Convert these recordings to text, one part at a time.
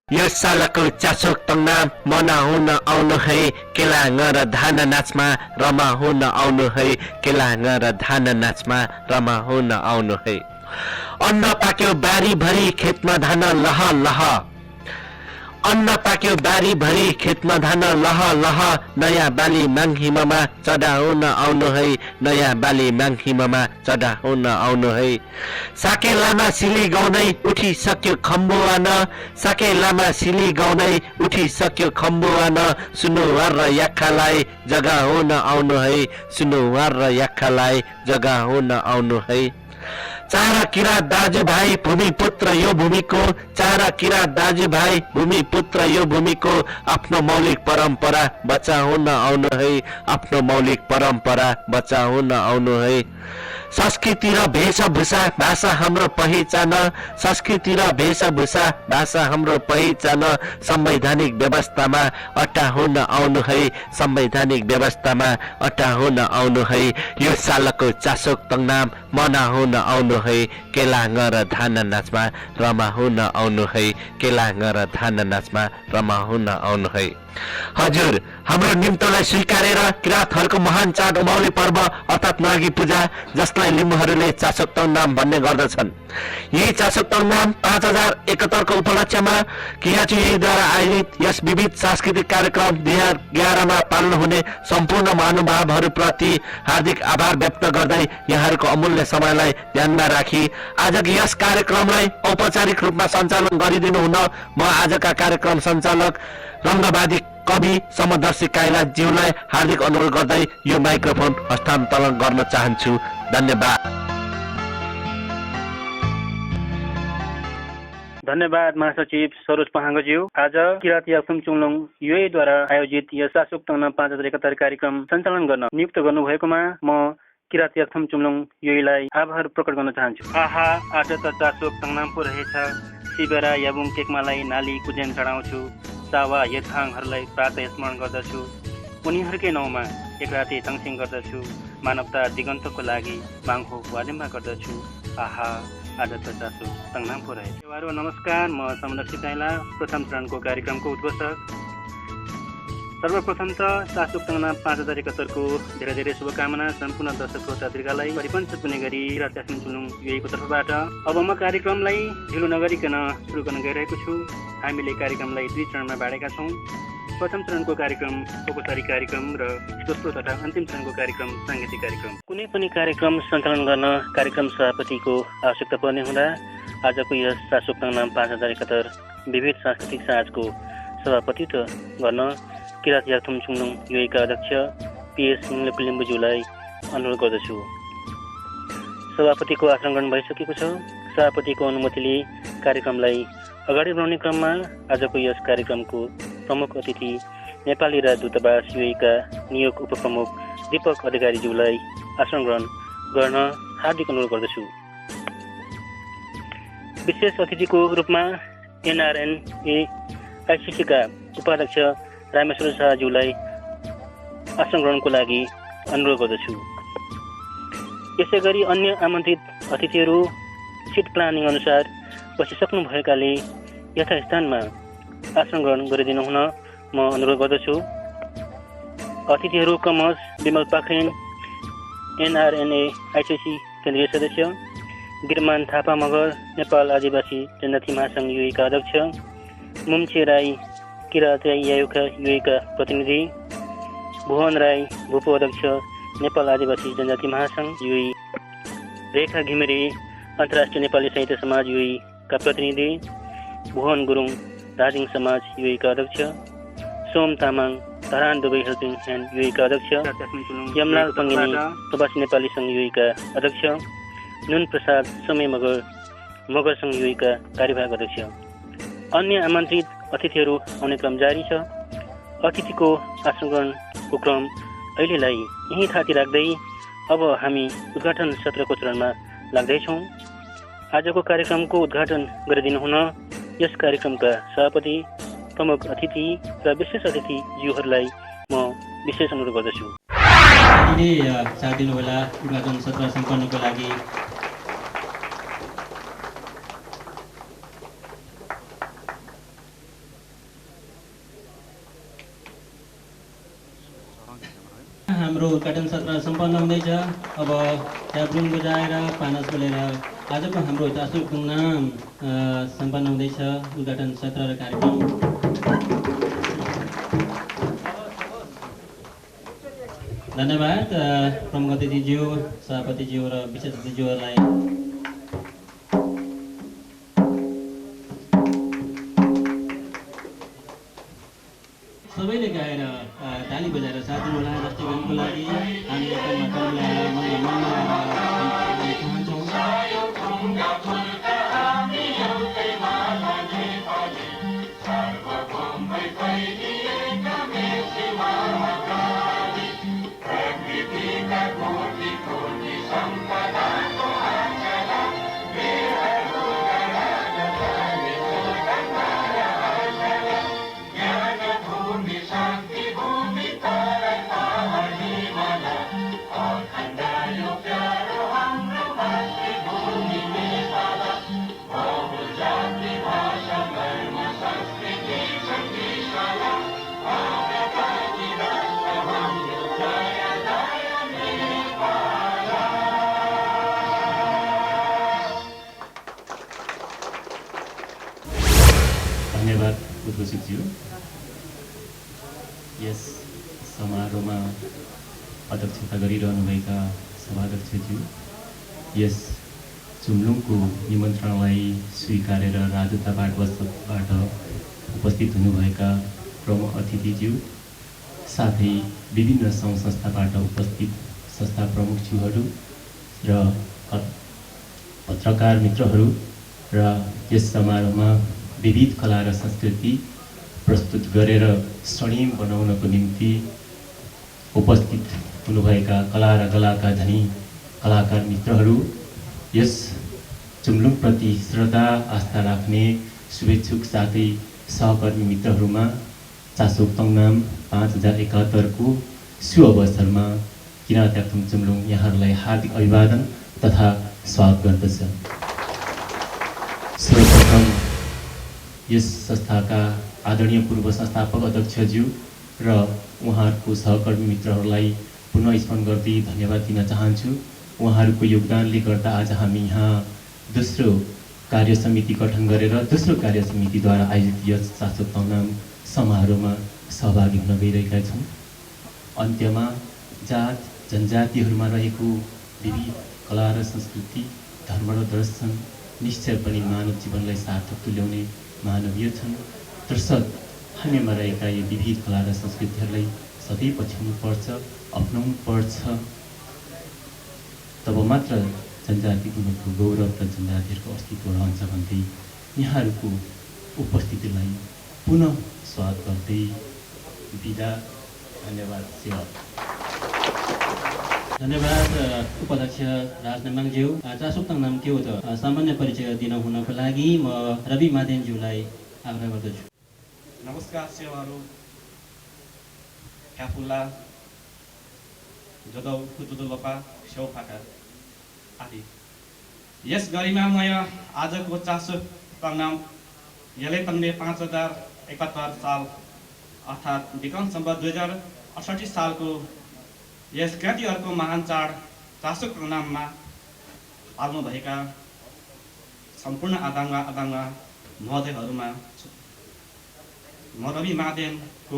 यो सालको चासोक तङनाम मना हुन आउनु है केलाङ र धान नाचमा रमा हुन आउनु है केलाङ र धान नाचमा रमा हुन आउनु है अन्न पाक्यो बारी भरी खेतमा धान लह लह अन्न पाक्यो बारी भरी खेतमा धान लह लह नयाँ बाली माङहिममा चढा हुन आउनु है नयाँ बाली माङहिममा चढा हुन आउनु है साके लामा सिली गाउँदै उठिसक्यो खम्बुवान साके लामा सिली गाउँदै उठिसक्यो खम्बुवान सुनुवार र याखालाई जग्गा हुन आउनु है सुनुवार र याखालाई जग्गा हुन आउनु है चारा किरा दाजुभाइ भूमिपुत्र यो भूमिको चारा किरा दाजुभाइ भूमिपुत्र यो भूमिको आफ्नो मौलिक परम्परा बचाउन आउनु है आफ्नो मौलिक परम्परा बचाउन आउनु है संस्कृति र वेशभूषा भाषा हाम्रो पहिचान संस्कृति र वेशभूषा भाषा हाम्रो पहिचान संवैधानिक व्यवस्थामा अट्टा हुन आउनु है संवैधानिक व्यवस्थामा अट्टा हुन आउनु है यो सालको चासोक तङनाम मना हुन आउनु है केलाङ र धान नाचमा रमा हुन आउनु है केलाङ र धान नाचमा रमा हुन आउनु है हजुर हाम्रो निम्तोलाई स्वीकारेर किराँतहरूको महान चाड उमाउने पर्व अर्थात् माघी पूजा जसलाई लिम्बूहरूले चासोक तङनाम भन्ने गर्दछन् यही चासोक तङनाम 5071 को उपलक्ष्यमा कियाचुद्वारा आयोजित यस विविध सांस्कृतिक कार्यक्रम 2011 मा पालन हुने सम्पूर्ण महानुभावहरूप्रति हार्दिक आभार व्यक्त गर्दै यहाँहरूको अमूल्य समयलाई ध्यानमा राखी आजको यस कार्यक्रमलाई औपचारिक रूपमा सञ्चालन गरिदिनु हुन म आजका कार्यक्रम सञ्चालक रङ्गवादी कवि समदर्शी काइला ज्यूलाई हार्दिक अनुरोध गर्दै यो माइक्रोफोन हस्तान्तरण गर्न चाहन्छु धन्यवाद धन्यवाद महासचिव सरोज पहाङ्गज्यू आज किराँत याक्थुम चुम्लुङ युएद्वारा आयोजित यस चासोक तङनाम 5071 कार्यक्रम सञ्चालन गर्न नियुक्त गर्नुभएकोमा म किराँत याक्थुम चुम्लुङ युएलाई आभार प्रकट गर्न चाहन्छु आहा आज त चासोक तङनाम पो रहेछ शिवेरा याबुङ टेकमालाई नाली कुजेन चढाउँछु सावा यथाङहरूलाई प्रातः स्मरण गर्दछु उनीहरूकै नाउँमा एक राति तङसिङ गर्दछु मानवता दिगन्तको लागि बाङहो वादिम्बा गर्दछु आहा आज त चासो तङनाम पो रहेछ नमस्कार म समदर्शी काइला प्रथम चरणको कार्यक्रमको उद्घोषक सर्वप्रथम त चासोक तङनाम 5071 को धेरै धेरै शुभकामना सम्पूर्ण दर्शक श्रोताहरुलाई परिपञ्च पुने गरी किराँत याक्थुम चुम्लुङ युएको तर्फबाट अब म कार्यक्रमलाई ढिलो नगरिकन सुरु गर्न गइरहेको छु हामीले कार्यक्रमलाई 2 चरणमा बाँडेका छौं प्रथम चरणको कार्यक्रम औपचारिक कार्यक्रम र दोस्रो तथा अन्तिम चरणको कार्यक्रम सांगीतिक कार्यक्रम कुनै पनि कार्यक्रम सञ्चालन गर्न कार्यक्रम सभापतिको आवश्यकता पर्ने हुँदा आजको यस चासोक तङनाम 5071 विविध सांस्कृतिक साँझको सभापतित्व गर्न किराँत याक्थुम चुम्लुङ युएका अध्यक्ष पीएस लिम्बुज्यूलाई अनुरोध गर्दछु सभापतिको आसन ग्रहण भइसकेको छ सभापतिको अनुमतिले कार्यक्रमलाई अगाडि बढाउने क्रममा आजको यस कार्यक्रमको प्रमुख अतिथि नेपाली राजदूतावास युएका नियोग उपप्रमुख दीपक अधिकारीज्यूलाई आसन ग्रहण गर्न हार्दिक अनुरोध गर्दछु विशेष अतिथिको रूपमा एनआरएनए आइसिसीका उपाध्यक्ष रामेश्वर शाहज्यूलाई आसन ग्रहणको लागि अनुरोध गर्दछु यसै गरी अन्य आमन्त्रित अतिथिहरू सिट प्लानिङ अनुसार बसिसक्नु भएकाले यथास्थानमा आसन ग्रहण गरिदिनु हुन म अनुरोध गर्दछु अतिथिहरू कमस विमल पाखरिन एनआरएनए आइसिसी केन्द्रीय सदस्य गिरमान थापा मगर नेपाल आदिवासी जनजाति महासंघ युएका अध्यक्ष, मुम्चे राई किरात राई यायुका युएका प्रतिनिधि, भुवन राई भूपो अध्यक्ष नेपाल आदिवासी जनजाति महासंघ युए, रेखा घिमिरे अन्तर्राष्ट्रिय नेपाली साहित्य समाज युएका प्रतिनिधि, भुवन गुरुङ दार्जिलिङ समाज युएका अध्यक्ष, Som Tamang Dharan Dubai helping hand युएका अध्यक्ष, यमलाल पङ्गिनी प्रवासी नेपाली सङ्घ युएका अध्यक्ष, नुन प्रसाद समय मगर सङ्घ युएका कार्यवाहक अध्यक्ष। अन्य आमन्त्रित अतिथिहरू आउने क्रम जारी छ। अतिथिको आसन ग्रहणको क्रम अहिलेलाई यहीँ थाती राख्दै अब हामी उद्घाटन सत्रको चरणमा लाग्दैछौँ। आजको कार्यक्रमको उद्घाटन गरिदिनुहुन यस कार्यक्रमका सभापति, प्रमुख अतिथि र विशेष अतिथिज्यूहरूलाई म विशेष अनुरोध गर्दछु। साथ दिनुहोला उद्घाटन सत्र सम्पन्नको लागि। हाम्रो उद्घाटन सत्र सम्पन्न हुँदैछ। अब ट्याब्रुङ बजाएर पानस बोलेर आजको हाम्रो चासोक नाम सम्पन्न हुँदैछ। उद्घाटन सत्र र कार्यक्रम धन्यवाद प्रमुख अतिथिज्यू, सभापतिज्यू र विशेष अतिथिज्यूहरूलाई। सबैले गाएर ताली बजाएर साथ दिनुहोला। राष्ट्रिय गानको लागि हामी एकदम चाहन्छौँ। धन्यवाद उद्घोषितज्यू। यस समारोहमा अध्यक्षता गरिरहनुभएका सभाध्यक्षज्यू, यस चुम्लुङको निमन्त्रणलाई स्वीकारेर राजदूतावासबाट उपस्थित हुनुभएका प्रमुख अतिथिज्यू, साथै विभिन्न सङ्घ संस्थाबाट उपस्थित संस्था प्रमुखज्यूहरू र पत्रकार मित्रहरू र यस समारोहमा विविध कला र संस्कृति प्रस्तुत गरेर स्वर्णिम बनाउनको निम्ति उपस्थित हुनुभएका कला र कलाका धनी कलाकार मित्रहरू, यस चुम्लुङप्रति श्रद्धा आस्था राख्ने शुभेच्छुक साथै सहकर्मी मित्रहरूमा चासोक तङनाम 5071 को शुभ अवसरमा किरात याक्थुम चुम्लुङ यहाँहरूलाई हार्दिक अभिवादन तथा स्वागत गर्दछ। सर्वप्रथम यस संस्थाका आदरणीय पूर्व संस्थापक अध्यक्षज्यू र उहाँहरूको सहकर्मी मित्रहरूलाई पुनः स्मरण गर्दै धन्यवाद दिन चाहन्छु। उहाँहरूको योगदानले गर्दा आज हामी यहाँ दोस्रो कार्य समिति गठन गरेर दोस्रो कार्य समितिद्वारा आयोजित यस चासोक तङनाम समारोहमा सहभागी हुन गइरहेका छौँ। अन्त्यमा जात जनजातिहरूमा रहेको विविध कला र संस्कृति, धर्म र दर्शन निश्चय पनि मानव जीवनलाई सार्थक तुल्याउने मानवीय छन्। तसर्थ हामीमा रहेका यो विविध कला र संस्कृतिहरूलाई सधैँ पछ्याउनुपर्छ, अपनाउनुपर्छ। तब मात्र जनजातिको गौरव र जनजातिहरूको अस्तित्व रहन्छ भन्दै यहाँहरूको उपस्थितिलाई पुनः स्वागत गर्दै बिदा। धन्यवाद। सेवा। धन्यवाद उपाध्यक्ष राज नेमाङज्यू। चासोक तङनाम के हो त सामान्य परिचय दिन हुनको लागि म रवि मादेनज्यूलाई आग्रह गर्दछु। नमस्कार सेवाहरू, क्याफुल्ला जदौ कुतुदुलपा सेउफाका आदि। यस गरिमामय आजको चासोक तङनाम यले तङ्ने 5071 साल अर्थात् विक्रम सम्वत 2068 सालको यस कृतिहरूको महान चाड चासोक तङनाममा आउनुभएका सम्पूर्ण आदाङ्ग महोदयहरूमा म रवि मादेनको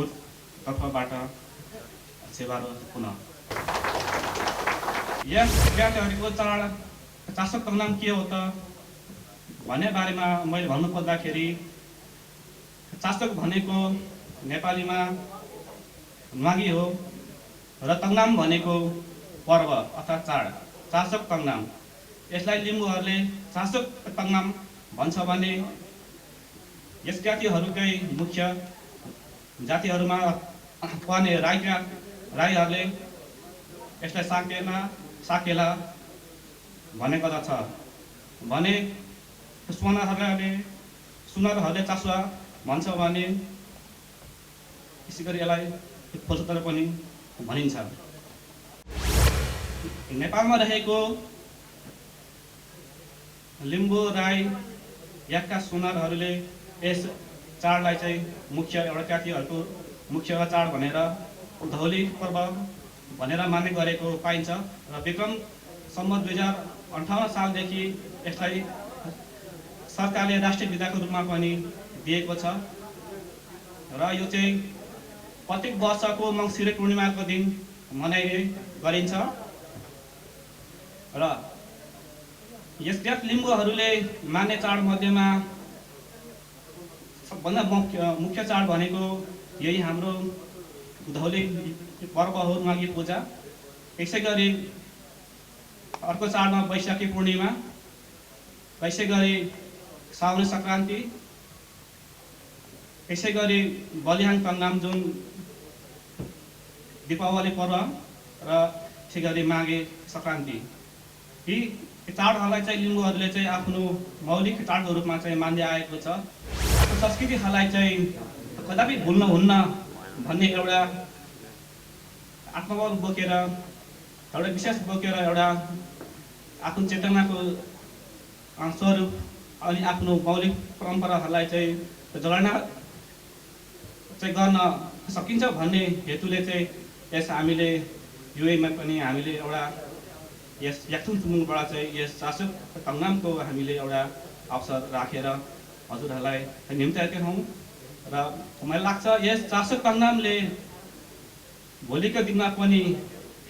तर्फबाट सेवारो पुनः यस विद्यार्थीहरूको चासोक तङ्नाम के हो त भन्ने बारेमा मैले भन्नुपर्दाखेरि चासोक भनेको नेपालीमा न्वागी हो र तङ्नाम भनेको पर्व अर्थात् चाड चासोक तङ्नाम। यसलाई लिम्बूहरूले चासोक तङ्नाम भन्छ भने यस जातिहरूकै मुख्य जातिहरूमा पर्ने राईहरूले यसलाई साकेला भन्ने गर्दछ भने सुनरहरूले चासुवा भन्छ भने यसै गरी यसलाई फुलचोतर पनि भनिन्छ। नेपालमा रहेको लिम्बू राई याक्का सुनरहरूले यस चाडलाई चाहिँ मुख्य एउटा जातिहरूको मुख्य चाड भनेर उधौली पर्व भनेर मान्ने गरेको पाइन्छ र विक्रम सम्वत 2058 सालदेखि यसलाई सरकारले राष्ट्रिय विधाको रूपमा पनि दिएको छ र यो चाहिँ प्रत्येक वर्षको मङ्सिरे पूर्णिमाको दिन मनाइने गरिन्छ र यस लिम्बूहरूले मान्ने चाड मध्येमा सबभन्दा मुख्य चाड भनेको यही हाम्रो उधौली पर्व हो, माघी पूजा। यसै गरी अर्को चाडमा वैशाखी पूर्णिमा, यसै गरी साउने सङ्क्रान्ति, यसै गरी बलिहाङ तङ्नाम जुन दीपावली पर्व र यसै गरी माघे सङ्क्रान्ति। यी चाडहरूलाई चाहिँ लिम्बूहरूले चाहिँ आफ्नो मौलिक चाडको रूपमा चाहिँ मान्दै आएको छ। आफ्नो संस्कृतिहरूलाई चाहिँ कदापि भुल्नुहुन्न भन्ने एउटा आत्मबल बोकेर एउटा विशेष बोकेर एउटा आफ्नो चेतनाको स्वरूप अनि आफ्नो मौलिक परम्पराहरूलाई चाहिँ जगर्ना चाहिँ गर्न सकिन्छ भन्ने हेतुले चाहिँ यस हामीले युएमा पनि हामीले एउटा यस याक्थुङ चुमुङबाट चाहिँ यस चासोक तङ्नामको हामीले एउटा अवसर राखेर हजुरहरूलाई निम्त्याएका हौँ र मलाई लाग्छ यस चासोक तङ्नामले भोलिको दिनमा पनि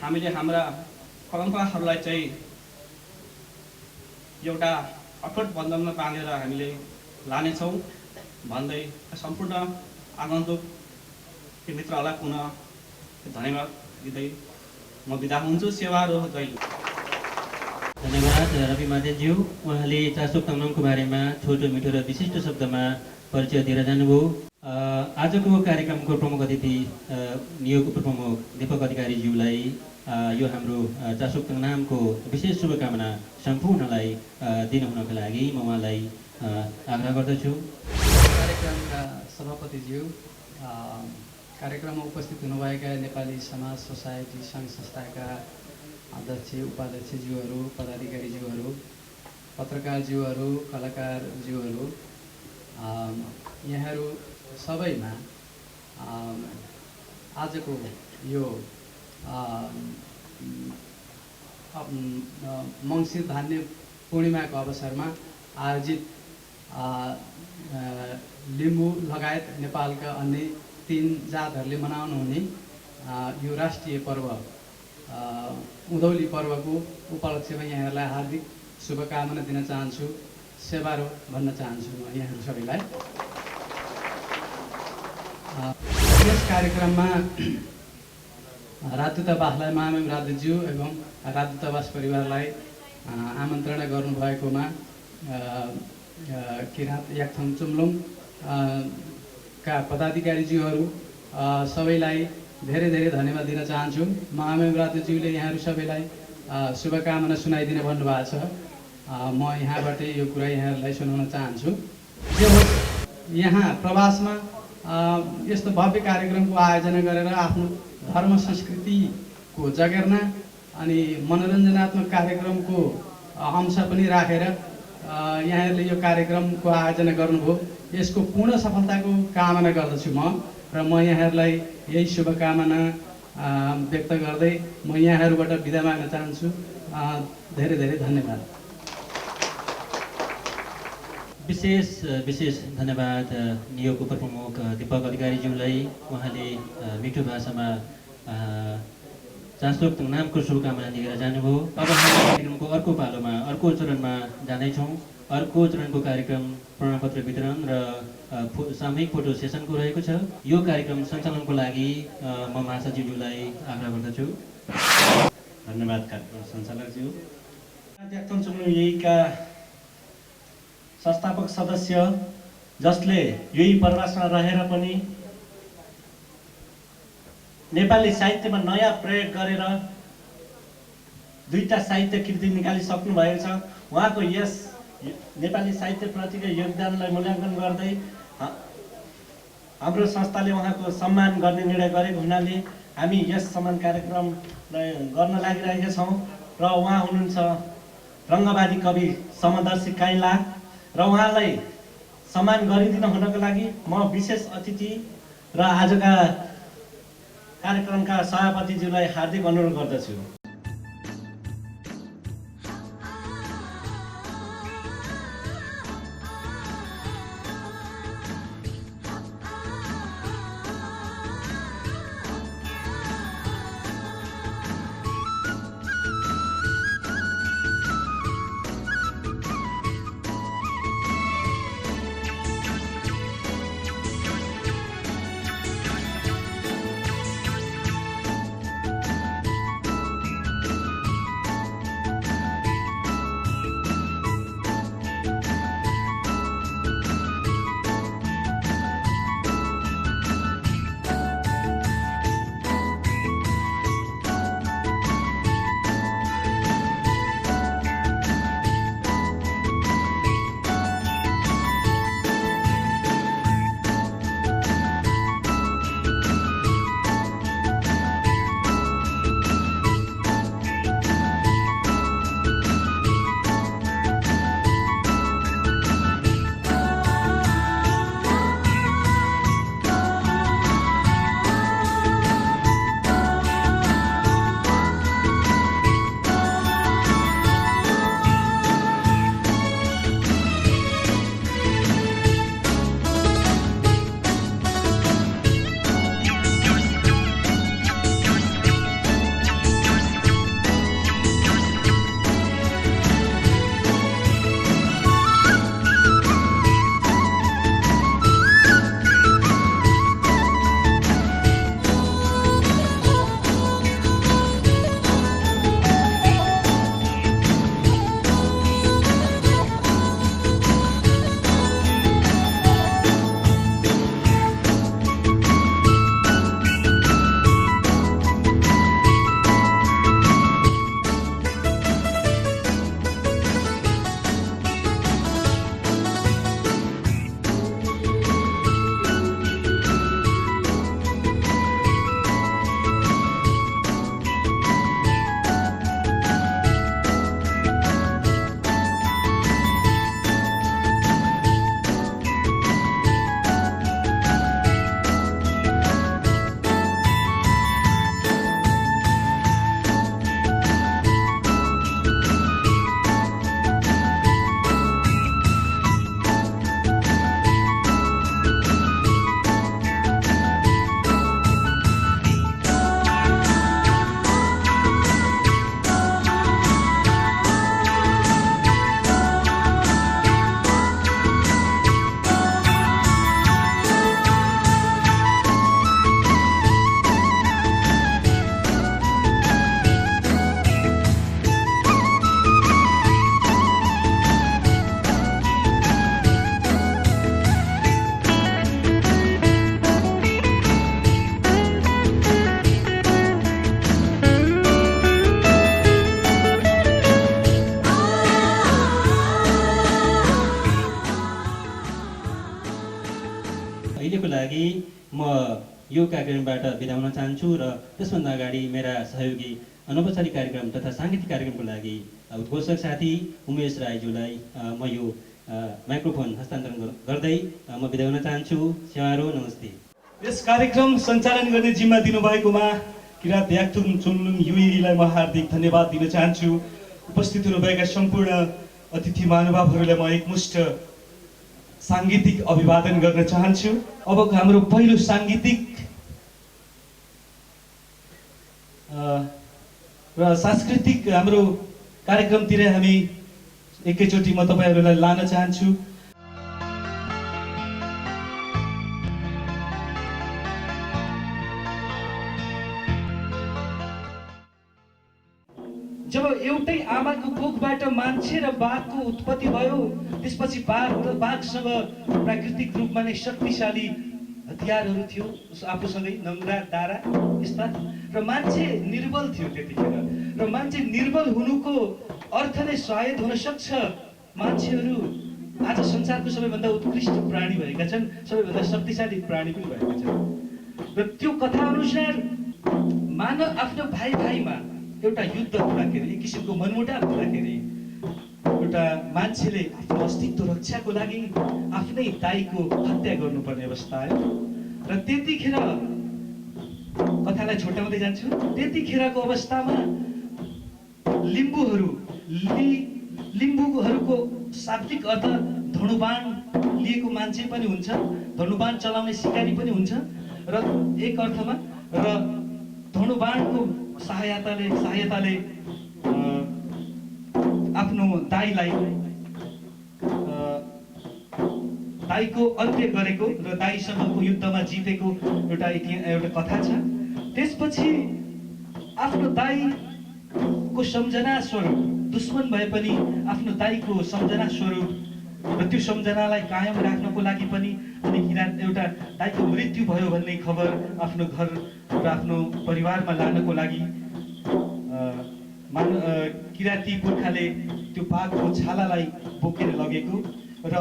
हामीले हाम्रा परम्पराहरूलाई चाहिँ एउटा अटुट बन्धनमा बाँधेर हामीले लानेछौँ भन्दै सम्पूर्ण आगन्तुक मित्रहरूलाई पुनः धन्यवाद दिँदै म बिदा हुन्छु। सेवारो जहिले। धन्यवाद रवि मादेज्यू। उहाँले चासोक तङ्नामको बारेमा छोटो मिठो र विशिष्ट शब्दमा परिचय दिएर जानुभयो। आजको कार्यक्रमको प्रमुख अतिथि नियोग उपप्रमुख दीपक अधिकारीज्यूलाई यो हाम्रो चासोक तङ्नामको विशेष शुभकामना सम्पूर्णलाई दिनुहुनको लागि म उहाँलाई आग्रह गर्दछु। कार्यक्रमका सभापतिज्यू, कार्यक्रममा उपस्थित हुनुभएका नेपाली समाज सोसाइटी सङ्घ संस्थाका अध्यक्ष उपाध्यक्षज्यूहरू, पदाधिकारीज्यूहरू, पत्रकारज्यूहरू, कलाकारज्यूहरू, यहाँहरू सबैमा आजको यो मङ्सिर धान्य पूर्णिमाको अवसरमा आयोजित लिम्बू लगायत नेपालका अन्य 3 जातहरूले मनाउनुहुने यो राष्ट्रिय पर्व उधौली पर्वको उपलक्ष्यमा यहाँहरूलाई हार्दिक शुभकामना दिन चाहन्छु, सेवारो भन्न चाहन्छु म यहाँहरू सबैलाई। यस कार्यक्रममा राजदूतावासलाई महामहिम राजदूतज्यू एवं राजदूतावास परिवारलाई आमन्त्रणा गर्नुभएकोमा किराँत याक्थुङ चुम्लुङ का पदाधिकारीज्यूहरू सबैलाई धेरै धेरै धन्यवाद दिन चाहन्छु। महामहिम राजदूतज्यूले यहाँहरू सबैलाई शुभकामना सुनाइदिन भन्नुभएको छ। म यहाँबाट यो कुरा यहाँहरूलाई सुनाउन चाहन्छु। जे होस्, यहाँ प्रवासमा यस्तो भव्य कार्यक्रमको आयोजना गरेर आफ्नो धर्म संस्कृतिको जगेर्ना अनि मनोरञ्जनात्मक कार्यक्रमको अंश पनि राखेर यहाँहरूले यो कार्यक्रमको आयोजना गर्नुभयो। यसको पूर्ण सफलताको कामना गर्दछु म र म यहाँहरूलाई यही शुभकामना व्यक्त गर्दै म यहाँहरूबाट बिदा माग्न चाहन्छु। धेरै धेरै धन्यवाद। विशेष धन्यवाद नियोग उपप्रमुख दीपक अधिकारीज्यूलाई। उहाँले मिठो भाषामा चासोक नामको शुभकामना दिएर जानुभयो। अब हामी कार्यक्रमको अर्को पालोमा अर्को चरणमा जाँदैछौँ। अर्को चरणको कार्यक्रम प्रमाणपत्र वितरण र सामूहिक फोटो सेसनको रहेको छ। यो कार्यक्रम सञ्चालनको लागि म महासचिवज्यूलाई आग्रह गर्दछु। धन्यवाद कार्यक्रम सञ्चालकज्यू। याक्थुङ चुम्लुङ युईका संस्थापक सदस्य जसले युई प्रवासमा रहेर पनि नेपाली साहित्यमा नयाँ प्रयोग गरेर दुईटा साहित्य कृति निकालिसक्नु भएको छ। उहाँको यस नेपाली साहित्यप्रतिको योगदानलाई मूल्याङ्कन गर्दै हाम्रो संस्थाले उहाँको सम्मान गर्ने निर्णय गरेको हुनाले हामी यस सम्मान कार्यक्रमलाई गर्न लागिरहेका छौँ। र उहाँ हुनुहुन्छ रङ्गवादी कवि समदर्शी काइला र उहाँलाई सम्मान गरिदिन हुनको लागि म विशेष अतिथि र आजका कार्यक्रमका सभापतिज्यूलाई हार्दिक अनुरोध गर्दछु। अहिलेको लागि म यो कार्यक्रमबाट बिदा हुन चाहन्छु र त्यसभन्दा अगाडि मेरा सहयोगी अनौपचारिक कार्यक्रम तथा साङ्गीतिक कार्यक्रमको लागि उद्घोषक साथी उमेश राईज्यूलाई म यो माइक्रोफोन हस्तान्तरण गर्दै म बिदा हुन चाहन्छु। स्याहारो नमस्ते। यस कार्यक्रम सञ्चालन गर्ने जिम्मा दिनुभएकोमा किरात याक्थुङ चुम्लुङ युईलाई म हार्दिक धन्यवाद दिन चाहन्छु। उपस्थित हुनुभएका सम्पूर्ण अतिथि महानुभावहरूलाई म एकमुष्ट साङ्गीतिक अभिवादन गर्न चाहन्छु। अब हाम्रो पहिलो साङ्गीतिक र सांस्कृतिक हाम्रो कार्यक्रमतिर हामी एकैचोटि म तपाईँहरूलाई लान चाहन्छु। जब एउटै आमाको कोखबाट मान्छे र बाघको उत्पत्ति भयो, त्यसपछि बाघसँग प्राकृतिक रूपमा नै शक्तिशाली हतियारहरू थियो, आफूसँगै नङ्ग्रा दारा यस्ता, र मान्छे निर्बल थियो त्यतिखेर। र मान्छे निर्बल हुनुको अर्थ नै सायद हुन सक्छ मान्छेहरू आज संसारको सबैभन्दा उत्कृष्ट प्राणी भएका छन्, सबैभन्दा शक्तिशाली प्राणी पनि भएका छन्। र त्यो कथा अनुसार मानव आफ्नो भाइ भाइमा एउटा युद्ध हुँदाखेरि, एक किसिमको मनमुटाव हुँदाखेरि एउटा मान्छेले आफ्नो अस्तित्व रक्षाको लागि आफ्नै दाइको हत्या गर्नुपर्ने अवस्था आयो। र त्यतिखेर कथालाई छोटाउँदै जान्छु। त्यतिखेरको अवस्थामा लिम्बूहरूको शाब्दिक अर्थ धनुबाण लिएको मान्छे पनि हुन्छ, धनुबाण चलाउने सिकारी पनि हुन्छ र एक अर्थमा, र धनुबाणको सहायताले आफ्नो दाइको अन्त्य गरेको र दाइसँगको युद्धमा जितेको एउटा कथा छ। त्यसपछि आफ्नो दाइको सम्झना स्वरूप, दुश्मन भए पनि आफ्नो दाइको सम्झना स्वरूप र त्यो सम्झनालाई कायम राख्नको लागि पनि, अनि एउटा दाइको मृत्यु भयो भन्ने खबर आफ्नो घर र आफ्नो परिवारमा लानको लागि किराँती पुर्खाले त्यो बाघको छालालाई बोकेर लगेको र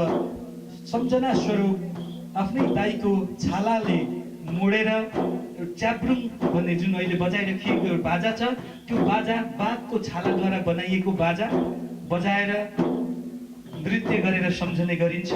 सम्झना स्वरूप आफ्नै दाइको छालाले मोडेर च्याब्रुङ भन्ने जुन अहिले बजाइराखिएको एउटा बाजा छ, त्यो बाजा बाघको छालाद्वारा बनाइएको बाजा बजाएर नृत्य गरेर सम्झने गरिन्छ।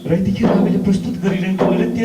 र यतिखेर हामीले प्रस्तुत गरिरहेको नृत्य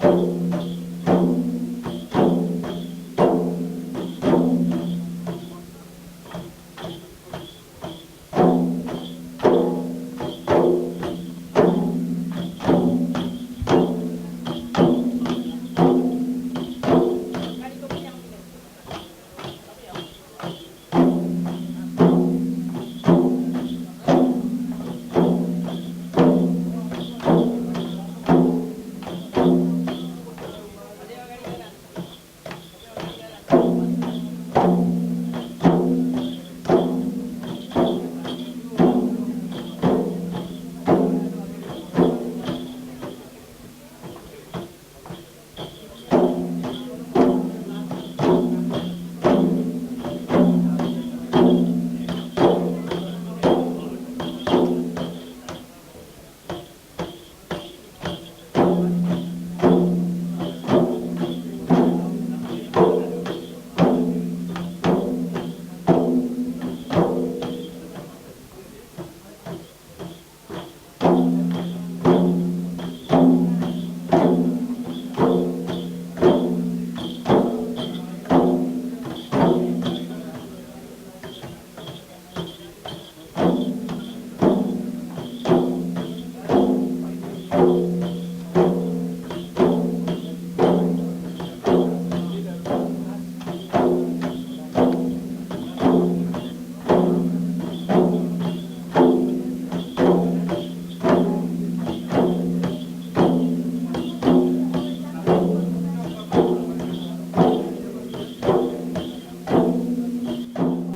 छ।